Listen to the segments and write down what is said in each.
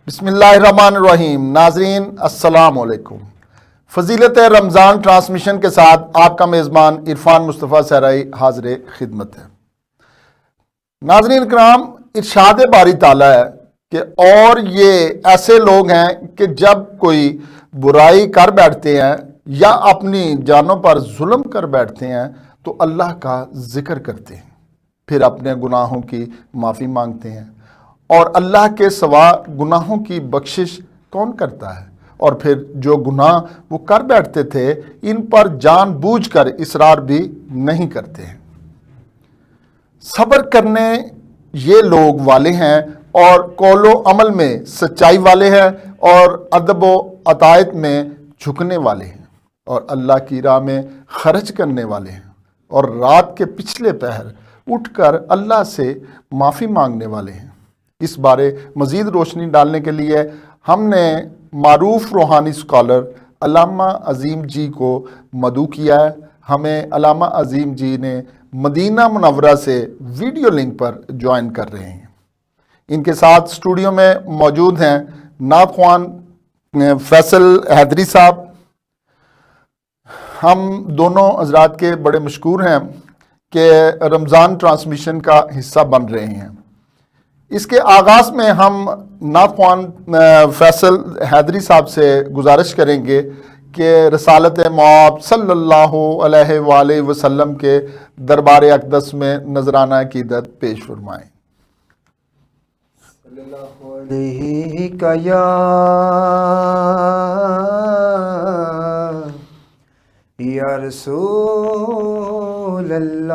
بسم اللہ الرحمن الرحیم۔ ناظرین السلام علیکم۔ فضیلت رمضان ٹرانسمیشن کے ساتھ آپ کا میزبان عرفان مصطفیٰ سہرائی حاضر خدمت ہے۔ ناظرین کرام، ارشاد باری تعالیٰ ہے کہ اور یہ ایسے لوگ ہیں کہ جب کوئی برائی کر بیٹھتے ہیں یا اپنی جانوں پر ظلم کر بیٹھتے ہیں تو اللہ کا ذکر کرتے ہیں، پھر اپنے گناہوں کی معافی مانگتے ہیں، اور اللہ کے سوا گناہوں کی بخشش کون کرتا ہے؟ اور پھر جو گناہ وہ کر بیٹھتے تھے ان پر جان بوجھ کر اصرار بھی نہیں کرتے ہیں۔ صبر کرنے یہ لوگ والے ہیں اور قول و عمل میں سچائی والے ہیں اور ادب و اطاعت میں جھکنے والے ہیں اور اللہ کی راہ میں خرچ کرنے والے ہیں اور رات کے پچھلے پہر اٹھ کر اللہ سے معافی مانگنے والے ہیں۔ اس بارے مزید روشنی ڈالنے کے لیے ہم نے معروف روحانی اسکالر علامہ عظیم جی کو مدعو کیا ہے۔ ہمیں علامہ عظیم جی نے مدینہ منورہ سے ویڈیو لنک پر جوائن کر رہے ہیں۔ ان کے ساتھ اسٹوڈیو میں موجود ہیں نعت خوان فیصل حیدری صاحب۔ ہم دونوں حضرات کے بڑے مشکور ہیں کہ رمضان ٹرانسمیشن کا حصہ بن رہے ہیں۔ اس کے آغاز میں ہم نعت خوان فیصل حیدری صاحب سے گزارش کریں گے کہ رسالت مآب صلی اللہ علیہ وآلہ وسلم کے دربار اقدس میں نذرانہ عقیدت پیش فرمائیں۔ صلی اللہ علیہ یا رسول اللہ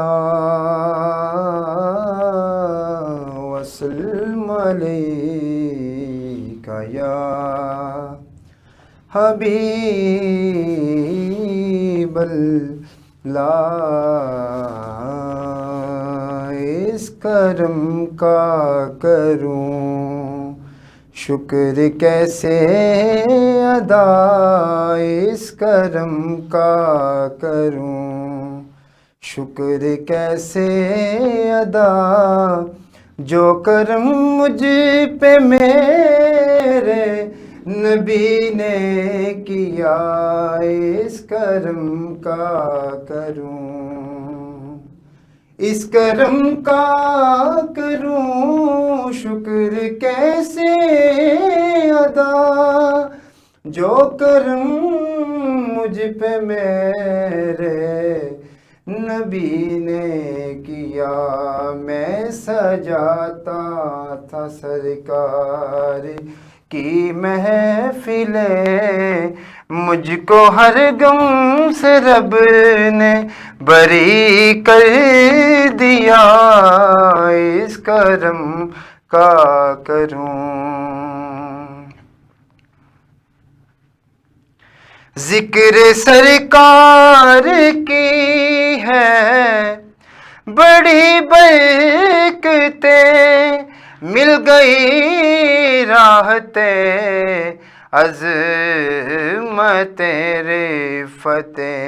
وسلم علیک یا حبیب اللہ۔ اس کرم کا کروں شکر کیسے ادا، اس کرم کا کروں شکر کیسے ادا، جو کرم مجھ پہ میرے نبی نے کیا، اس کرم کا کروں اس کرم کا کروں شکر کیسے ادا، جو کرم مجھ پہ میرے نبی نے کیا۔ میں سجاتا تھا سرکار کی محفل، مجھ کو ہر غم سے رب نے بری کر دیا، اس کرم کا کروں۔ ذکر سرکار کی ہے بڑی برکتیں، مل گئی راحتیں عظمت رفتیں۔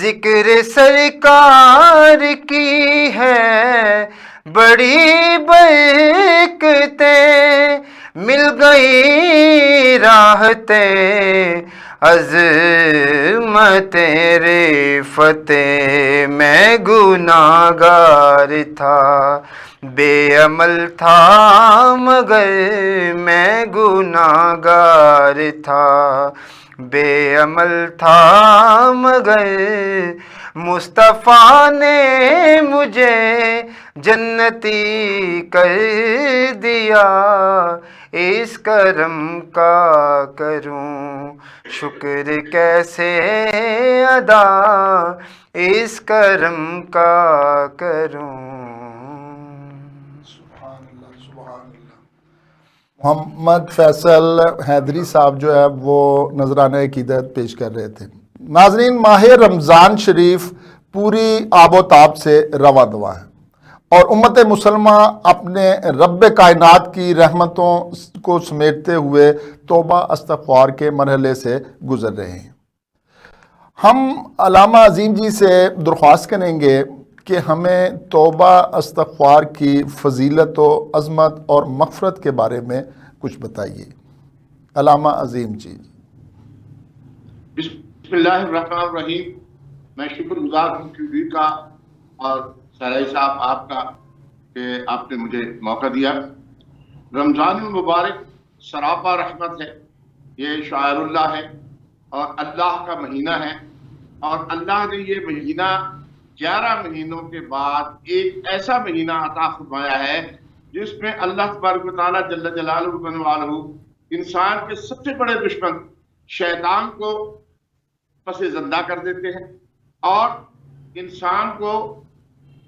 ذکر سرکار کی ہے بڑی برکتیں، مل گئی راحتیں عظمت رفتیں۔ میں گناہگار تھا بے عمل تھا مگر، میں گناہگار تھا بے عمل تھا مگر، مصطفیٰ نے مجھے جنتی کر دیا، اس کرم کا کروں شکر کیسے ادا، اس کرم کا کروں۔ محمد فیصل حیدری صاحب جو ہے وہ نذرانہ عقیدت پیش کر رہے تھے۔ ناظرین، ماہ رمضان شریف پوری آب و تاب سے رواں دواں ہے اور امت مسلمہ اپنے رب کائنات کی رحمتوں کو سمیٹتے ہوئے توبہ استغفار کے مرحلے سے گزر رہے ہیں۔ ہم علامہ عظیم جی سے درخواست کریں گے کہ ہمیں توبہ استغفار کی فضیلت و عظمت اور مغفرت کے بارے میں کچھ بتائیے علامہ عظیم جی۔ بسم اللہ الرحمن الرحیم۔ میں شکر گزار ہوں QD کا اور سرائی صاحب آپ کا کہ آپ نے مجھے موقع دیا۔ رمضان المبارک سراپا رحمت ہے، یہ شعائر اللہ ہے اور اللہ کا مہینہ ہے، اور اللہ نے یہ مہینہ 11 مہینوں کے بعد ایک ایسا مہینہ عطا فرمایا ہے جس میں اللہ تبارک و تعالیٰ جل جلالہ انسان کے سب سے بڑے دشمن شیطان کو پس زندہ کر دیتے ہیں، اور انسان کو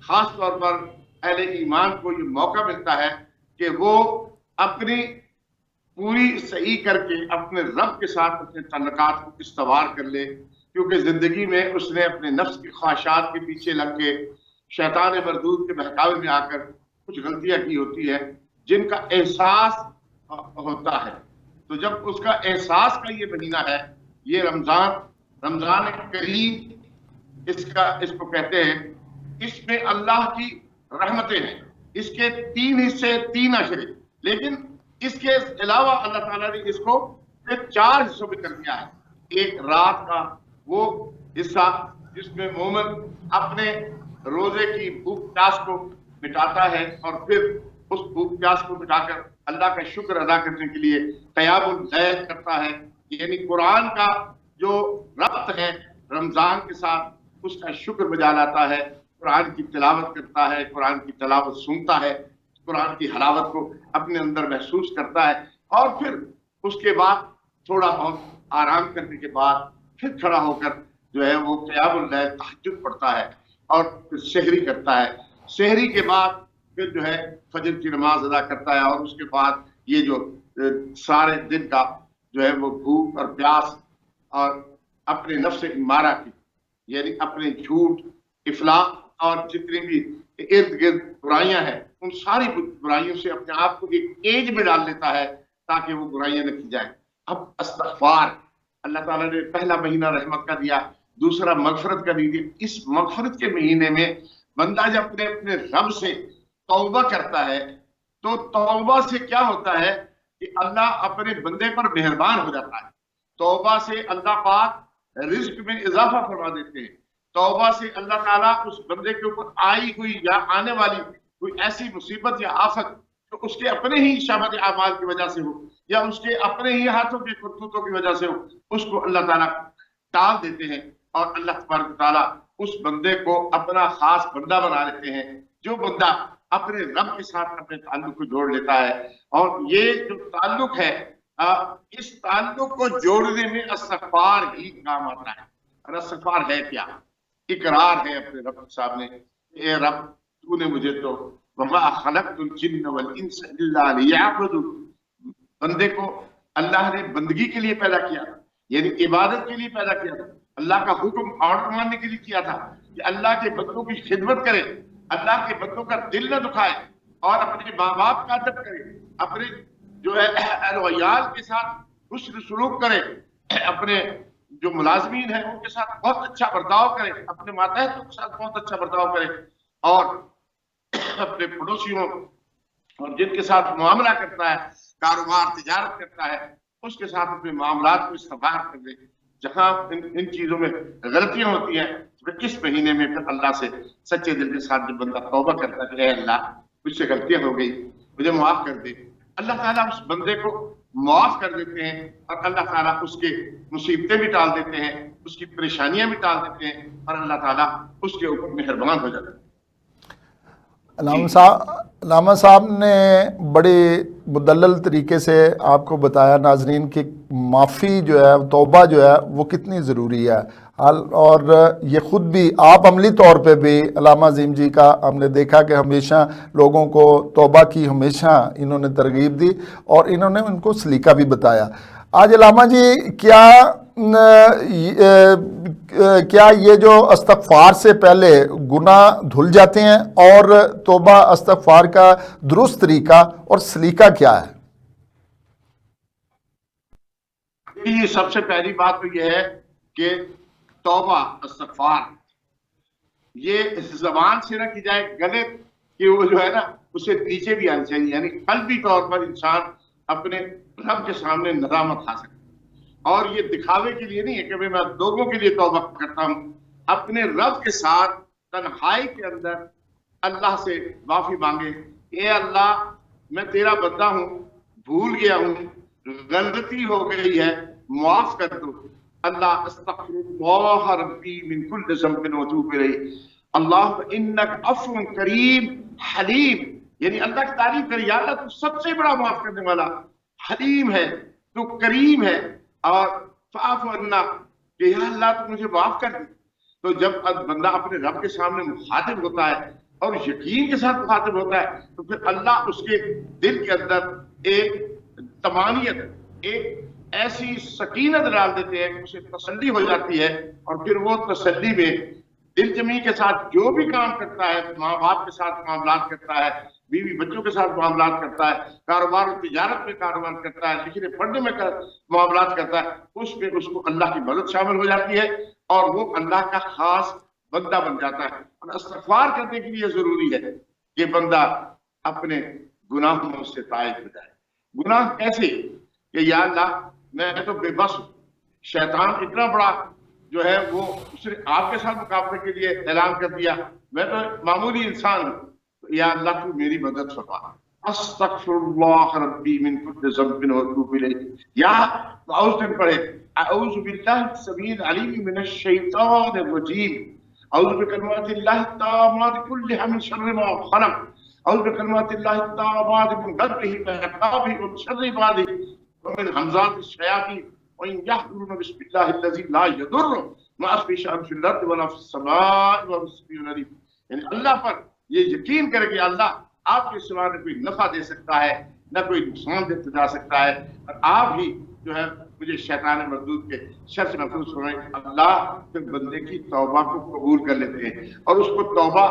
خاص طور پر اہل ایمان کو یہ موقع ملتا ہے کہ وہ اپنی پوری صحیح کر کے اپنے رب کے ساتھ اپنے تعلقات کو استوار کر لے، کیونکہ زندگی میں اس نے اپنے نفس کی خواہشات کے پیچھے لگ کے شیطان مردود کے بہکاوے میں آ کر کچھ غلطیاں کی ہوتی ہے جن کا احساس ہوتا ہے۔ تو جب اس کا احساس کا یہ مہینہ ہے، یہ رمضان کریم اس کو کہتے ہیں، اس میں اللہ کی رحمتیں ہیں، اس کے 3 حصے 3 اشرے، لیکن اس کے علاوہ اللہ تعالیٰ نے اس کو 4 حصوں میں کر دیا ہے۔ ایک رات کا وہ حصہ جس میں مومن اپنے روزے کی بھوک پیاس کو مٹاتا ہے، اور پھر اس بھوک پیاس کو مٹا کر اللہ کا شکر ادا کرنے کے لیے قیام اللیل کرتا ہے، یعنی قرآن کا جو ربط ہے رمضان کے ساتھ اس کا شکر بجا لاتا ہے، قرآن کی تلاوت کرتا ہے، قرآن کی تلاوت سنتا ہے، قرآن کی حلاوت کو اپنے اندر محسوس کرتا ہے، اور پھر اس کے بعد تھوڑا بہت آرام کرنے کے بعد پھر کھڑا ہو کر جو ہے وہ قیام اللیل تہجد پڑھتا ہے، اور پھر سحری کرتا ہے۔ سحری کے بعد پھر جو ہے فجر کی نماز ادا کرتا ہے، اور اس کے بعد یہ جو سارے دن کا جو ہے وہ بھوک اور پیاس اور اپنے نفس امارہ کی، یعنی اپنے جھوٹ، افلاق اور جتنی بھی ارد گرد برائیاں ہیں ان ساری برائیوں سے اپنے آپ کو ایک ایج میں ڈال لیتا ہے تاکہ وہ برائیاں نہ کی جائیں۔ اب استغفار، اللہ تعالیٰ نے پہلا مہینہ رحمت کا دیا، دوسرا مغفرت کا دیا۔ اس مغفرت کے مہینے میں بندہ جب اپنے رب سے توبہ کرتا ہے تو توبہ سے کیا ہوتا ہے کہ اللہ اپنے بندے پر مہربان ہو جاتا ہے۔ توبہ سے اللہ پاک رزق میں اضافہ فرما دیتے ہیں۔ توبہ سے اللہ تعالیٰ اس بندے کے اوپر آئی ہوئی یا آنے والی کوئی ایسی مصیبت یا آفت جو اس کے اپنے ہی شامت اعمال کی وجہ سے ہو یا اس کے اپنے ہی ہاتھوں کے کرتوتوں کی وجہ سے ہو، اس کو اللہ تعالیٰ ٹال دیتے ہیں، اور اللہ تبارک تعالیٰ اس بندے کو اپنا خاص بندہ بنا لیتے ہیں۔ جو بندہ اپنے رب کے ساتھ اپنے تعلق کو جوڑ لیتا ہے، اور یہ جو تعلق ہے اس تعلق کو جوڑنے میں استغفار ہی کام آتا ہے۔ اور استغفار ہے کیا؟ اقرار ہے اپنے رب کے سامنے، اے رب تو نے مجھے تو وما خلقت الجن والانس الا لیعبدون، بندے کو اللہ نے بندگی کے لیے پیدا کیا، یعنی عبادت کے لیے پیدا کیا تھا، اللہ کا حکم آرڈر ماننے کے لیے کیا تھا کہ اللہ کے بندوں کی خدمت کرے، اللہ کے بندوں کا دل نہ دکھائے، اور اپنے ماں باپ کا ادب کرے، اپنے جو ہے اہل و عیال کے ساتھ حسن سلوک کرے، اپنے جو ملازمین ہیں ان کے ساتھ بہت اچھا برتاؤ کرے، اپنے ماتحتوں کے ساتھ بہت اچھا برتاؤ کرے، اور اپنے پڑوسیوں اور جن کے ساتھ معاملہ کرتا ہے، کاروبار تجارت کرتا ہے، اس کے ساتھ اپنے معاملات کو استوار کر دے۔ جہاں ان چیزوں میں غلطیاں ہوتی ہیں پھر اس مہینے میں پھر اللہ سے سچے دل کے ساتھ جب بندہ توبہ کرتا ہے کہ اے اللہ مجھ سے غلطیاں ہو گئی، مجھے معاف کر دے، اللہ تعالیٰ اس بندے کو معاف کر دیتے ہیں، اور اللہ تعالیٰ اس کے مصیبتیں بھی ٹال دیتے ہیں، اس کی پریشانیاں بھی ٹال دیتے ہیں، اور اللہ تعالیٰ اس کے اوپر مہربان ہو جاتا ہے۔ علامہ صاحب نے بڑے مدلل طریقے سے آپ کو بتایا ناظرین کہ معافی جو ہے، توبہ جو ہے وہ کتنی ضروری ہے، اور یہ خود بھی آپ عملی طور پہ بھی علامہ عظیم جی کا ہم نے دیکھا کہ ہمیشہ لوگوں کو توبہ کی ہمیشہ انہوں نے ترغیب دی، اور انہوں نے ان کو سلیقہ بھی بتایا۔ آج علامہ جی کیا یہ جو استغفار سے پہلے گناہ دھل جاتے ہیں، اور توبہ استغفار کا درست طریقہ اور سلیقہ کیا ہے؟ یہ سب سے پہلی بات تو یہ ہے کہ توبہ استغفار یہ زبان سے نہ کی جائے، گلے کہ وہ جو ہے نا اسے نیچے بھی آنی چاہیے، یعنی قلبی طور پر انسان اپنے رب کے سامنے ندامت حاصل کریں، اور یہ دکھاوے کے لیے نہیں ہے کہ میں لوگوں کے لیے توبہ کرتا ہوں، اپنے رب کے ساتھ تنہائی کے اندر اللہ سے معافی مانگے، اے اللہ میں تیرا بندہ ہوں، بھول گیا ہوں، غلطی ہو گئی ہے، معاف کر دو اللہ، استغفر اللہ ربی من کل ذنب واتوب الیہ، اللہ انک عفو کریم حلیم، یعنی اللہ کی تعریف کری، یا اللہ تو سب سے بڑا معاف کرنے والا حلیم ہے، تو کریم ہے، اور فاعف عنا، کہ یا اللہ تو مجھے معاف کر دے۔ تو جب بندہ اپنے رب کے سامنے مخاطب ہوتا ہے اور یقین کے ساتھ مخاطب ہوتا ہے تو پھر اللہ اس کے دل کے اندر ایک طمانیت، ایک ایسی سکینت ڈال دیتے ہیں کہ اسے تسلی ہو جاتی ہے، اور پھر وہ تسلی میں دل جمی کے ساتھ جو بھی کام کرتا ہے، ماں باپ کے ساتھ معاملات کرتا ہے، بیوی بچوں کے ساتھ معاملات کرتا ہے، کاروبار و تجارت میں کاروبار کرتا ہے، لکھنے پڑھنے میں معاملات کرتا ہے، اس میں اس کو اللہ کی مدد شامل ہو جاتی ہے اور وہ اللہ کا خاص بندہ بن جاتا ہے۔ اور استغفار کرنے کے لیے ضروری ہے کہ بندہ اپنے گناہوں سے تائب ہو جائے۔ گناہ کیسے کہ یا اللہ میں تو بے بس ہوں، شیطان اتنا بڑا جو ہے وہ اس نے آپ کے ساتھ مقابلے کے لیے اعلان کر دیا، میں تو معمولی انسان ہوں، یا اللہ تو میری مدد فرما، استغفر اللہ ربی من کل ذنب واتوب الیہ، یا اعوذ پڑھے اعوذ باللہ السمیع العلیم من الشیطان الرجیم، اعوذ بکلمات اللہ التامات کلها من شر ما خلق، اعوذ بکلمات اللہ التامات من غضبہ وعقابہ ومن شر عبادہ ومن همزات الشیاطین وإن يحضرون بسم الله الذي لا يضر مع اسمه شيء في الأرض ولا في السماء وهو السميع العليم، یعنی اللہ پر یہ یقین کرے کہ اللہ آپ کے سوا نہ کوئی نفع دے سکتا ہے نہ کوئی نقصان دیتا جا سکتا ہے، اور آپ ہی جو ہے مجھے شیطان مردود کے شر سے محفوظ فرمائیں۔ اللہ پھر بندے کی توبہ کو قبول کر لیتے ہیں اور اس کو توبہ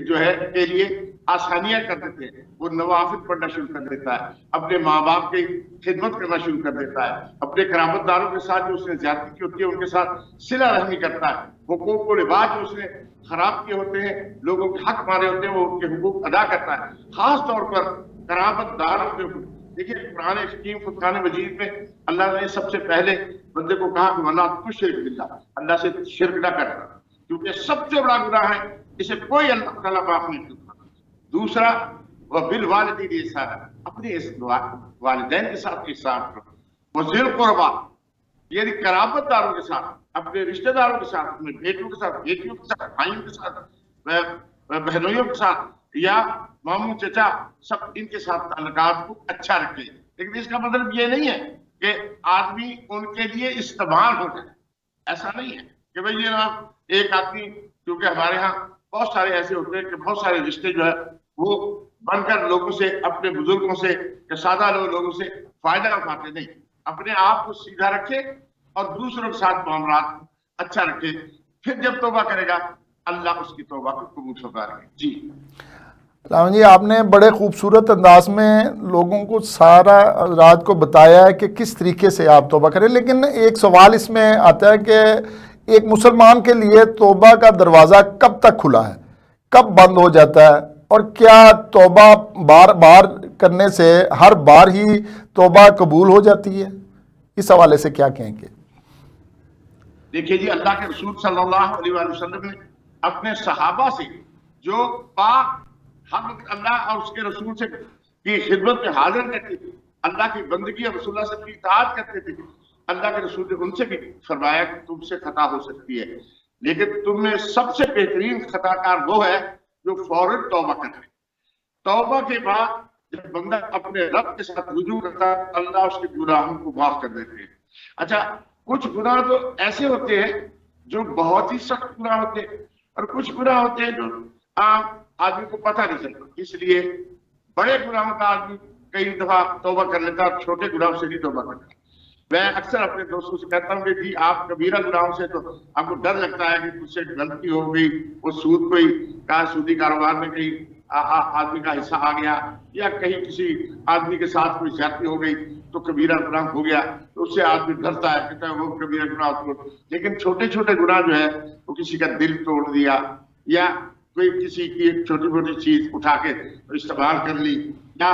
جو ہے کے لیے آسانیاں کر دیتے ہیں، وہ نوافل پڑھنا شروع کر دیتا ہے، اپنے ماں باپ کی خدمت کرنا شروع کر دیتا ہے، اپنے قرابت داروں کے ساتھ جو اس نے زیادتی کی ہوتی ہے ان کے ساتھ صلہ رحمی کرتا ہے، حقوق و لباس جو اس نے خراب کیے ہوتے ہیں، لوگوں کے حق مارے ہوتے ہیں، وہ ان کے حقوق ادا کرتا ہے، خاص طور پر قرابت داروں کے حقوق۔ دیکھیے قرآن حکیم فرقان مجید میں اللہ نے سب سے پہلے بندے کو کہا کہ وَلَا تُشْرِكْ بِاللَّهِ، اللہ سے شرک نہ کرنا، کیونکہ سب سے بڑا گناہ ہے، اسے کوئی اللہ تعالیٰ معاف نہیں کرتا۔ دوسرا وَبِالْوَالِدَيْنِ إِحْسَانًا، اپنے والدین کے ساتھ احسان کرو، وَذِي الْقُرْبَىٰ، یعنی قرابت داروں کے ساتھ، اپنے رشتہ داروں کے ساتھ، اپنے بیٹوں کے ساتھ، بیٹیوں کے ساتھ، بھائیوں کے ساتھ، بہنوئیوں کے ساتھ، یا ماموں چچا، سب ان کے ساتھ تعلقات کو اچھا رکھے۔ لیکن اس کا مطلب یہ نہیں ہے کہ آدمی ان کے لیے استعمال ہو جائے، ایسا نہیں ہے کہ بھئی یہ ایک آدمی، کیونکہ ہمارے ہاں بہت سارے ایسے ہوتے ہیں کہ بہت سارے رشتے جو ہے وہ بن کر لوگوں سے، اپنے بزرگوں سے یا سادہ لوگوں سے فائدہ اٹھاتے نہیں، اپنے آپ کو سیدھا رکھے اور دوسروں کے ساتھ معاملات اچھا رکھے، پھر جب توبہ کرے گا اللہ اس کی توبہ کو قبول فرما رہے ہیں۔ جی علامہ جی، آپ نے بڑے خوبصورت انداز میں لوگوں کو سارا رات کو بتایا ہے کہ کس طریقے سے آپ توبہ کریں، لیکن ایک سوال اس میں آتا ہے کہ ایک مسلمان کے لیے توبہ کا دروازہ کب تک کھلا ہے، کب بند ہو جاتا ہے، اور کیا توبہ بار بار کرنے سے ہر بار ہی توبہ قبول ہو جاتی ہے؟ اس حوالے سے کیا کہیں گے؟ دیکھیے جی، اللہ کے رسول صلی اللہ علیہ وآلہ وسلم نے اپنے صحابہ سے جو پاک حق اللہ اور اس کے رسول سے کی خدمت میں حاضر رہتے تھے، اللہ کی بندگی اور رسول اللہ صلی اللہ علیہ وسلم کی اطاعت کرتے تھے، اللہ کے رسول نے ان سے بھی فرمایا کہ تم سے خطا ہو سکتی ہے، لیکن تم میں سب سے بہترین خطا کار وہ ہے جو فوراً توبہ کرے۔ توبہ کے بعد جب بندہ اپنے رب کے ساتھ رجوع کرتا ہے، اللہ اس کے گناہوں کو معاف کر دیتے ہیں۔ اچھا، کچھ گناہ تو ایسے ہوتے ہیں جو بہت ہی سخت گناہ ہوتے ہیں، اور کچھ گناہ ہوتے ہیں جو عام آدمی کو پتہ نہیں چلتا، اس لیے بڑے گناہوں کا آدمی کئی دفعہ توبہ کر لیتا ہے، چھوٹے گناہوں سے نہیں توبہ کرتا۔ میں اکثر اپنے دوستوں سے کہتا ہوں کہ جی آپ کبیرہ گناہوں سے تو آپ کو ڈر لگتا ہے کہ کچھ سے غلطی ہو گئی، وہ سود کوئی کہا سودی کاروبار میں کہیں آدمی کا حصہ آ گیا، یا کہیں کسی آدمی کے ساتھ کوئی زیادتی ہو گئی تو کبیرہ گناہ ہو گیا، تو اس سے آدمی ڈرتا ہے، کہتا ہے وہ کبیرہ گناہ ہو۔ لیکن چھوٹے چھوٹے گناہ جو ہے وہ کسی کا دل توڑ دیا، یا کوئی کسی کی ایک چھوٹی موٹی چیز اٹھا کے استعمال کر لی، یا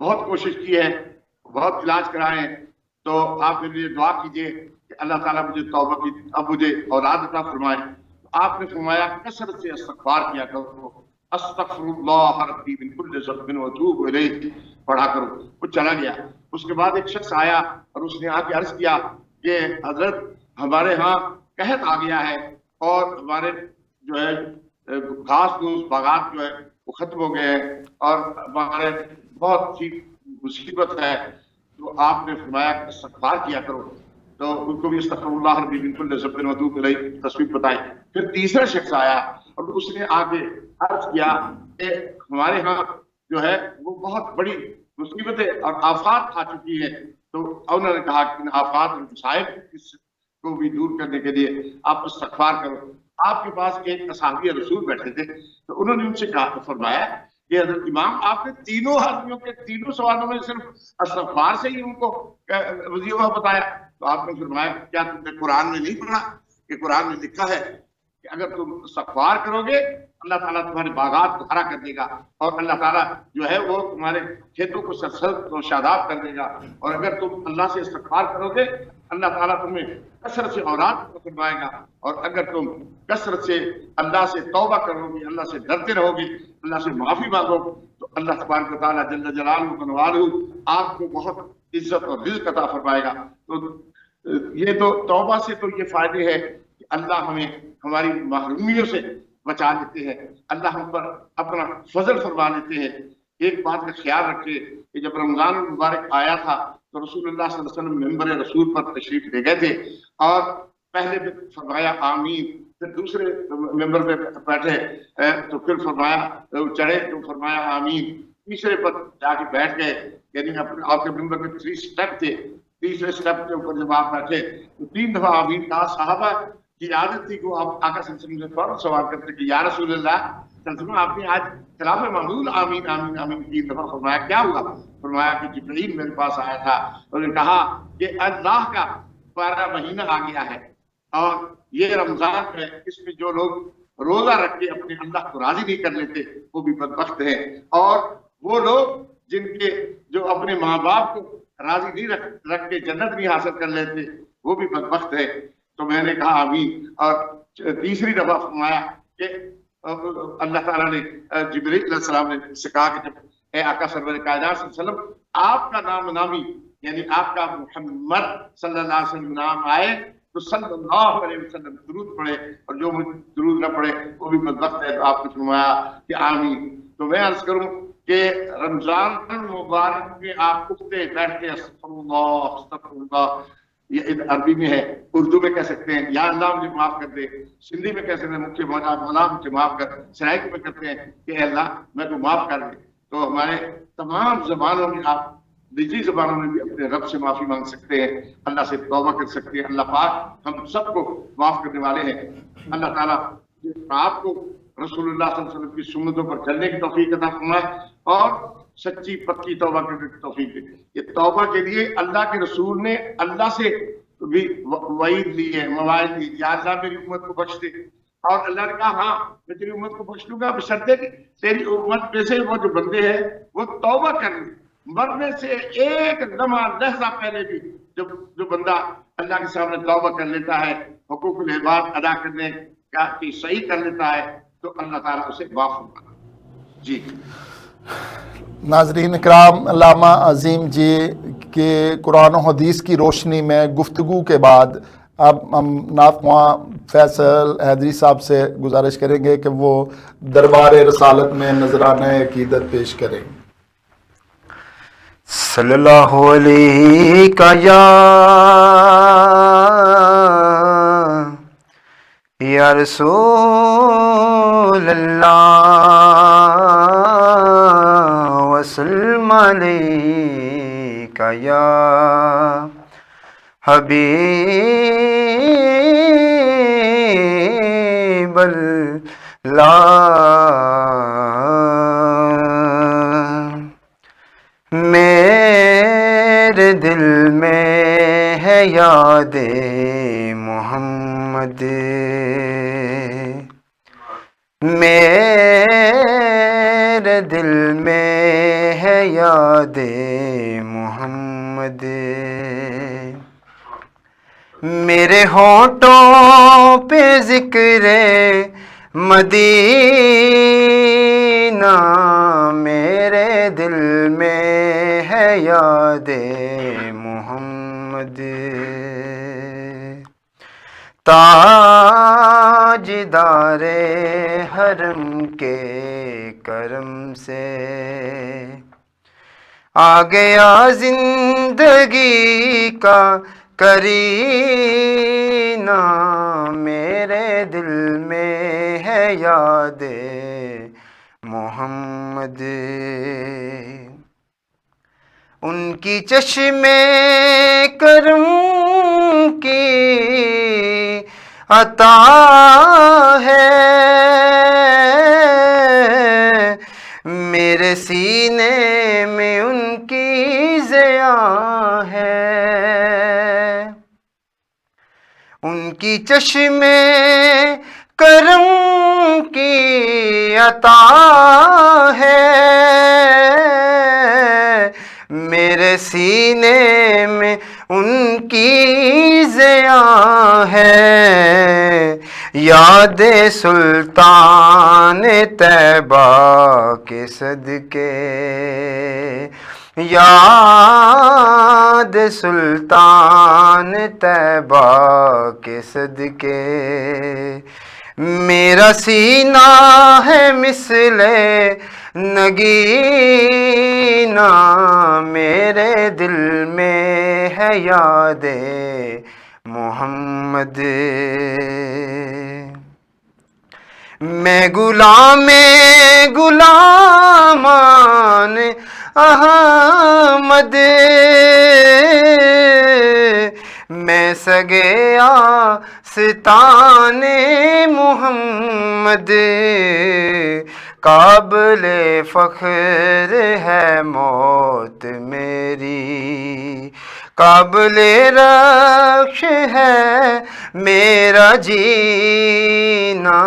بہت کوشش کی ہے, بہت علاج کرائے ہیں, تو آپ میرے لیے دعا کیجیے کہ اللہ تعالیٰ مجھے توبہ کی, اب مجھے اولاد عطا فرمائے. آپ نے فرمایا کثرت سے استغفار کیا کرو, استغفر اللہ ربی من کل ذنب واتوب الیہ پڑھا کرو. وہ چلا گیا. اس کے بعد ایک شخص آیا اور اس نے آ کے عرض کیا کہ حضرت ہمارے ہاں قحط آ گیا ہے اور ہمارے جو ہے گھاس گھوس باغات جو ہے وہ ختم ہو گئے ہیں اور ہمارے بہت سی مصیبت ہے. تو آپ نے فرمایا کہ استغفار کیا کرو. تو ان کو بھی استغفر اللہ ربی من کل ذنب واتوب الیہ تصویر بتائی. پھر تیسرا شخص آیا اور اس نے آگے عرض کیا کہ ہمارے ہاں جو ہے وہ بہت بڑی مصیبتیں اور آفات آ چکی ہیں. تو انہوں نے کہا کہ ان آفات اور مصائب کو بھی دور کرنے کے لیے آپ استغفار کرو. آپ کے پاس ایک اصحابی رسول بیٹھے تھے, تو انہوں نے ان سے کہا, فرمایا کہ حضرت امام آپ نے تینوں آدمیوں کے تینوں سوالوں میں صرف استغفار سے ہی ان کو وظیفہ بتایا. تو آپ نے فرمایا کیا تم نے قرآن میں نہیں پڑھا کہ قرآن میں لکھا ہے کہ اگر تم استغفار کرو گے اللہ تعالیٰ تمہارے باغات کو ہرا کر دے گا اور اللہ تعالیٰ جو ہے وہ تمہارے کھیتوں کو سرسبز و شاداب کر دے گا, اور اگر تم اللہ سے استغفار کرو گے اللہ تعالیٰ تمہیں کثرت سے اولاد کو فرمائے گا, اور اگر تم کثرت سے اللہ سے توبہ کرو گے, اللہ سے ڈرتے رہو گے, اللہ سے معافی مانگو تو اللہ تبارک و تعالیٰ جل جلالہ و آپ کو بہت عزت اور رزق عطا فرمائے گا. تو یہ تو توبہ سے تو یہ فائدے ہیں کہ اللہ ہمیں ہماری محرومیوں سے بچا لیتے ہیں, اللہ ہم پر اپنا فضل فرما لیتے ہیں. ایک بات کا خیال رکھے کہ جب رمضان المبارک آیا تھا تو رسول اللہ صلی اللہ علیہ وسلم ممبر رسول پر تشریف لے گئے تھے اور پہلے بھی فرمایا آمین, پھر دوسرے ممبر پہ بیٹھے تو پھر فرمایا چڑھے تو فرمایا آمین, تیسرے پر جا کے بیٹھ گئے, یعنی آپ کے ممبر میں 3 سٹیپ تھے, تیسرے سٹیپ کے اوپر جب آپ بیٹھے تو 3 دفعہ آمین کہا. صحابہ کی عادت تھی کہ آپ آقا صلی اللہ علیہ وسلم سے فوراً سوال کرتے کہ یا رسول اللہ آپ نے آج خلاف معمول آمین آمین آمین 3 دفعہ فرمایا, کیا ہوا؟ فرمایا کہ جبرائیل میرے پاس آیا تھا اور نے کہا کہ اللہ کا 12 مہینہ آ گیا ہے اور یہ رمضان ہے, اس میں جو لوگ روزہ رکھ کے اپنے اللہ کو راضی نہیں کر لیتے وہ بھی بدبخت ہیں, اور وہ لوگ جن کے جو اپنے ماں باپ کو راضی نہیں رکھ کے جنت نہیں حاصل کر لیتے وہ بھی بدبخت ہے. تو میں نے کہا آمین, اور تیسری دفعہ فرمایا کہ اللہ تعالیٰ نے جبرائیل علیہ السلام نے سے کہا کہ جب اے آقا سرور کائنات صلی اللہ علیہ وسلم آپ کا نام نامی یعنی آپ کا محمد صلی اللہ علیہ وسلم نام آئے تو صلی اللہ علیہ وسلم درود پڑھے, اور جو درود نہ پڑھے وہ بھی بدبخت ہے. تو آپ نے فرمایا کہ آمین. تو میں عرض کروں کہ رمضان المبارک میں آپ اٹھتے بیٹھتے استغفر اللہ, یہ عربی میں ہے, اردو میں کہہ سکتے ہیں یا اللہ مجھے معاف کر دے, سندھی میں کہہ سکتے ہیں مجھے مولا مجھے معاف کر, سرائکی میں کرتے ہیں کہ اے اللہ میں کو معاف کر دے. تو ہمارے تمام زبانوں میں آپ نجی زبانوں میں بھی اپنے رب سے معافی مانگ سکتے ہیں, اللہ سے توبہ کر سکتے ہیں. اللہ پاک ہم سب کو معاف کرنے والے ہیں. اللہ تعالیٰ آپ کو رسول اللہ صلی اللہ علیہ وسلم کی سنتوں پر چلنے کی توفیق عطا فرمائے اور سچی پکی توبہ کرنے کی توفیق دے. یہ توبہ کے لیے اللہ کے رسول نے اللہ سے بھی وعید لی ہے, مواعظ لی, یا اللہ میری امت کو بخش دے, اور اللہ نے کہا ہاں میں تیری امت کو بخش دوں گا بشرطے کہ تیری امت میں سے وہ جو بندے ہیں وہ توبہ کر لیں, مرنے سے ایک لحظہ پہلے بھی جو بندہ اللہ کے سامنے توبہ کر لیتا ہے, حقوق العباد ادا کرنے کا صحیح کر لیتا ہے, تو اللہ تعالیٰ اسے معاف فرماتا. جی ناظرین اکرام, علامہ عظیم جی کے قرآن و حدیث کی روشنی میں گفتگو کے بعد اب ہم نعت خواں فیصل حیدری صاحب سے گزارش کریں گے کہ وہ دربار رسالت میں نذرانہ عقیدت پیش کریں. صلی اللہ علیہ یا رسول اللہ وسلم علیکہ یا حبیب اللہ. میرے دل میں ہے یاد محمد, میرے میرے دل میں ہے یاد محمد، میرے ہونٹوں پہ ذکر مدینہ، میرے دل میں ہے یاد محمد، تاجدار حرم کے کرم سے آ گیا زندگی کا کرینہ، میرے دل میں ہے یاد محمد، ان کی چشمے کرم کی عطا ہے، میرے سینے میں ان کی ضیا ہے، ان کی چشمے کرم کی عطا ہے، میرے سینے میں ان کی ضیا ہے، یاد سلطان طیبہ کے صدقے، یاد سلطان طیبہ کے صدقے، میرا سینہ ہے مثل نگینہ، میرے دل میں ہے یاد محمد، میں غلام غلامان احمد، میں سگے آستان محمد، قابل فخر ہے موت میری، قابل رخش ہے میرا جینا،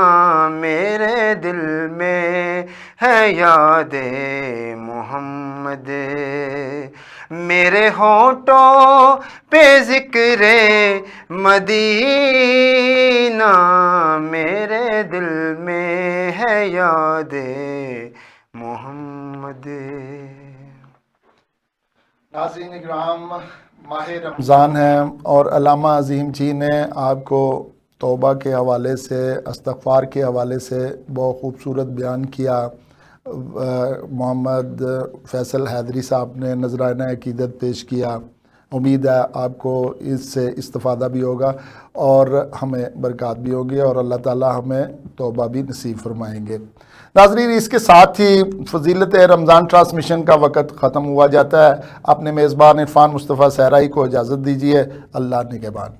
میرے دل میں ہے یاد محمد، میرے ہونٹوں پہ ذکر مدینہ، میرے دل میں ہے یاد محمد۔ ناظرین اکرام، ماہ رمضان ہے اور علامہ عظیم جی نے آپ کو توبہ کے حوالے سے، استغفار کے حوالے سے بہت خوبصورت بیان کیا۔ محمد فیصل حیدری صاحب نے نذرانہ عقیدت پیش کیا۔ امید ہے آپ کو اس سے استفادہ بھی ہوگا اور ہمیں برکات بھی ہوگی اور اللہ تعالی ہمیں توبہ بھی نصیب فرمائیں گے۔ ناظرین، اس کے ساتھ ہی فضیلت رمضان ٹرانسمیشن کا وقت ختم ہوا جاتا ہے۔ اپنے میزبان عرفان مصطفیٰ صحرائی کو اجازت دیجیے۔ اللہ نگہبان۔